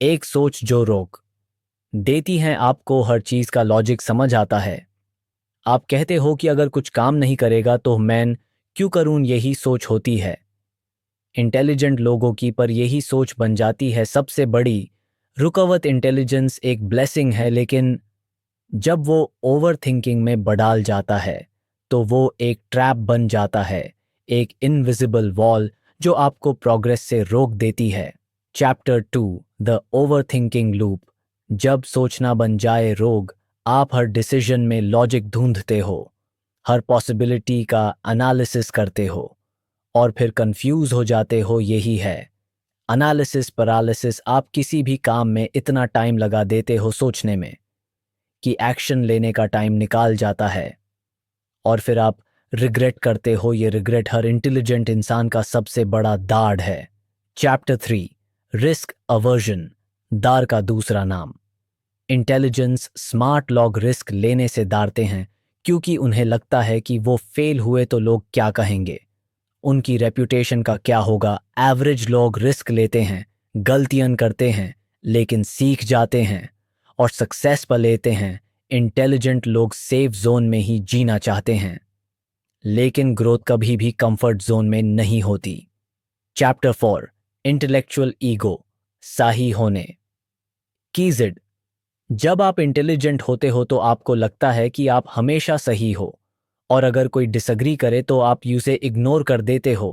एक सोच जो रोक देती है आपको, हर चीज का लॉजिक समझ आता है। आप कहते हो कि अगर कुछ काम नहीं करेगा तो मैं क्यों करूं, यही सोच होती है इंटेलिजेंट लोगों की, पर यही सोच बन जाती है सबसे बड़ी रुकावट। इंटेलिजेंस एक ब्लेसिंग है, लेकिन जब वो ओवर थिंकिंग में बदल जाता है तो वो एक ट्रैप बन जाता है, एक इनविजिबल वॉल जो आपको प्रोग्रेस से रोक देती है। Chapter 2, the over thinking loop. जब सोचना बन जाए रोग, आप हर डिसीजन में लॉजिक ढूंढते हो, हर पॉसिबिलिटी का एनालिसिस करते हो और फिर कंफ्यूज हो जाते हो। यही है एनालिसिस पैरालिसिस। आप किसी भी काम में इतना टाइम लगा देते हो सोचने में कि एक्शन लेने का टाइम निकाल जाता है और फिर आप रिग्रेट करते हो। ये रिग्रेट हर इंटेलिजेंट इंसान का सबसे बड़ा दाढ़ है। Chapter 3, risk aversion. दार का दूसरा नाम। इंटेलिजेंस स्मार्ट लोग रिस्क लेने से डरते हैं क्योंकि उन्हें लगता है कि वो फेल हुए तो लोग क्या कहेंगे, उनकी रेप्यूटेशन का क्या होगा। एवरेज लोग रिस्क लेते हैं, गलतियां करते हैं, लेकिन सीख जाते हैं और सक्सेस पर लेते हैं। इंटेलिजेंट लोग सेफ जोन में ही जीना चाहते हैं, लेकिन ग्रोथ कभी भी कंफर्ट जोन में नहीं होती। चैप्टर 4, इंटेलेक्चुअल ईगो, सही होने की जिद। जब आप इंटेलिजेंट होते हो तो आपको लगता है कि आप हमेशा सही हो, और अगर कोई डिसएग्री करे तो आप उसे इग्नोर कर देते हो।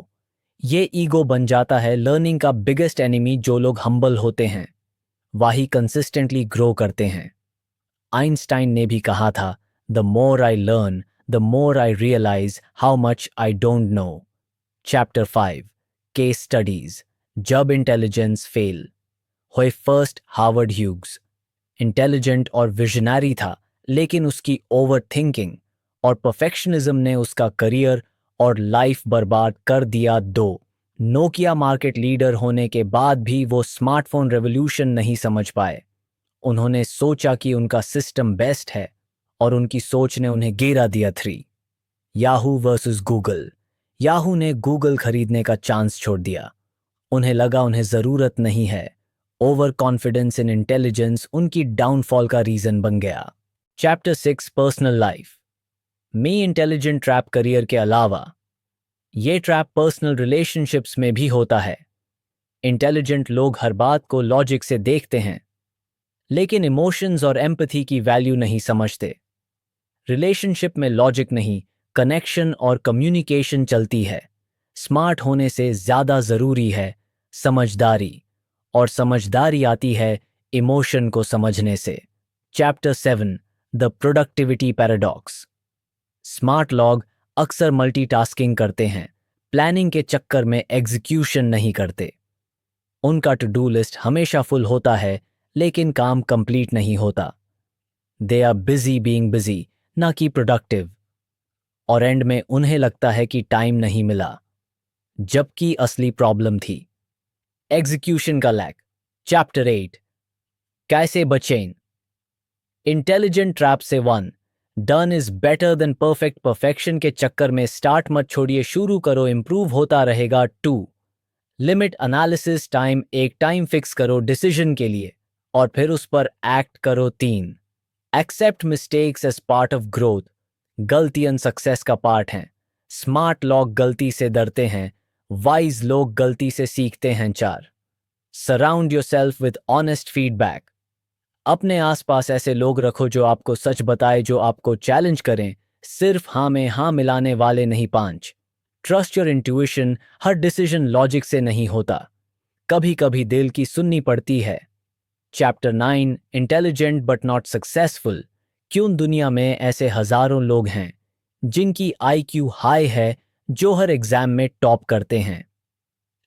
ये ईगो बन जाता है लर्निंग का बिगेस्ट एनिमी। जो लोग हम्बल होते हैं वही कंसिस्टेंटली ग्रो करते हैं। आइंस्टाइन ने भी कहा था, the more I learn the more I realise how much I don't know. Chapter 5, case studies. जब इंटेलिजेंस फेल हुए। फर्स्ट, हार्वर्ड ह्यूग्स इंटेलिजेंट और विजनरी था, लेकिन उसकी ओवर थिंकिंग और परफेक्शनिज्म ने उसका करियर और लाइफ बर्बाद कर दिया। दो, नोकिया मार्केट लीडर होने के बाद भी वो स्मार्टफोन रेवोल्यूशन नहीं समझ पाए। उन्होंने सोचा कि उनका सिस्टम बेस्ट है और उनकी सोच ने उन्हें गिरा दिया। 3, याहू वर्सेस गूगल। याहू ने गूगल खरीदने का चांस छोड़ दिया। उन्हें लगा उन्हें जरूरत नहीं है। ओवर कॉन्फिडेंस इन इंटेलिजेंस उनकी डाउनफॉल का रीजन बन गया। चैप्टर 6, पर्सनल लाइफ में इंटेलिजेंट ट्रैप। करियर के अलावा ये ट्रैप पर्सनल रिलेशनशिप्स में भी होता है। इंटेलिजेंट लोग हर बात को लॉजिक से देखते हैं, लेकिन इमोशंस और एम्पैथी की वैल्यू नहीं समझते। रिलेशनशिप में लॉजिक नहीं, कनेक्शन और कम्युनिकेशन चलती है। स्मार्ट होने से ज्यादा जरूरी है समझदारी, और समझदारी आती है इमोशन को समझने से। Chapter 7, the productivity paradox. Smart लोग अक्सर मल्टीटास्किंग करते हैं, प्लानिंग के चक्कर में एग्जीक्यूशन नहीं करते। उनका टू डू लिस्ट हमेशा फुल होता है, लेकिन काम कंप्लीट नहीं होता। They are busy being busy, ना कि प्रोडक्टिव, और एंड में उन्हें लगता है कि टाइम नहीं मिला, जबकि असली प्रॉब्लम थी एग्जीक्यूशन का लैक। चैप्टर 8, कैसे बचें इंटेलिजेंट ट्रैप से। 1, done is better than perfect. Perfection के चक्कर में स्टार्ट मत छोड़िए, शुरू करो, इंप्रूव होता रहेगा। 2, लिमिट एनालिसिस टाइम। एक टाइम फिक्स करो डिसीजन के लिए और फिर उस पर एक्ट करो। 3, accept mistakes as part of growth. गलतियां सक्सेस का पार्ट हैं। स्मार्ट लोग गलती से डरते हैं, वाइज लोग गलती से सीखते हैं। 4, surround yourself with honest feedback. अपने आसपास ऐसे लोग रखो जो आपको सच बताए, जो आपको चैलेंज करें, सिर्फ हाँ में हाँ मिलाने वाले नहीं। 5, trust your intuition. Her decision logic से नहीं होता, कभी कभी दिल की सुननी पड़ती है। Chapter 9, intelligent but not successful. क्यों दुनिया में ऐसे हजारों लोग हैं जिनकी आईक्यू हाई है, जो हर एग्जाम में टॉप करते हैं,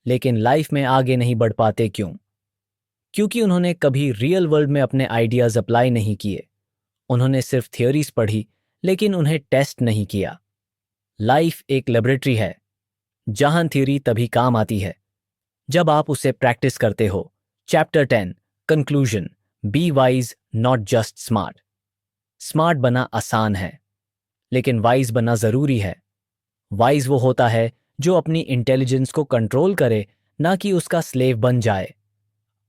लेकिन लाइफ में आगे नहीं बढ़ पाते। क्यों? क्योंकि उन्होंने कभी रियल वर्ल्ड में अपने आइडियाज अप्लाई नहीं किए। उन्होंने सिर्फ थियोरीज पढ़ी, लेकिन उन्हें टेस्ट नहीं किया। लाइफ एक लेबोरेटरी है जहां थ्योरी तभी काम आती है जब आप उसे प्रैक्टिस करते हो। Chapter 10, conclusion. Be wise not just smart. Smart बना आसान है, लेकिन वाइज बनना जरूरी है। वाइज वो होता है जो अपनी इंटेलिजेंस को कंट्रोल करे, ना कि उसका स्लेव बन जाए।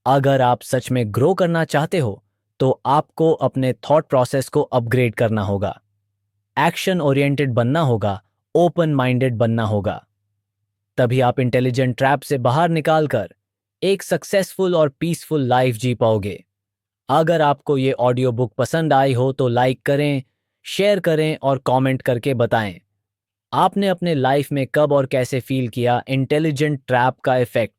अगर आप सच में ग्रो करना चाहते हो तो आपको अपने थॉट प्रोसेस को अपग्रेड करना होगा, एक्शन ओरिएंटेड बनना होगा, ओपन माइंडेड बनना होगा। तभी आप इंटेलिजेंट ट्रैप से बाहर निकालकर एक सक्सेसफुल और पीसफुल लाइफ जी पाओगे। अगर आपको ये ऑडियो बुक पसंद आई हो तो लाइक करें, शेयर करें और कमेंट करके बताएं आपने अपने लाइफ में कब और कैसे फील किया इंटेलिजेंट ट्रैप का इफेक्ट।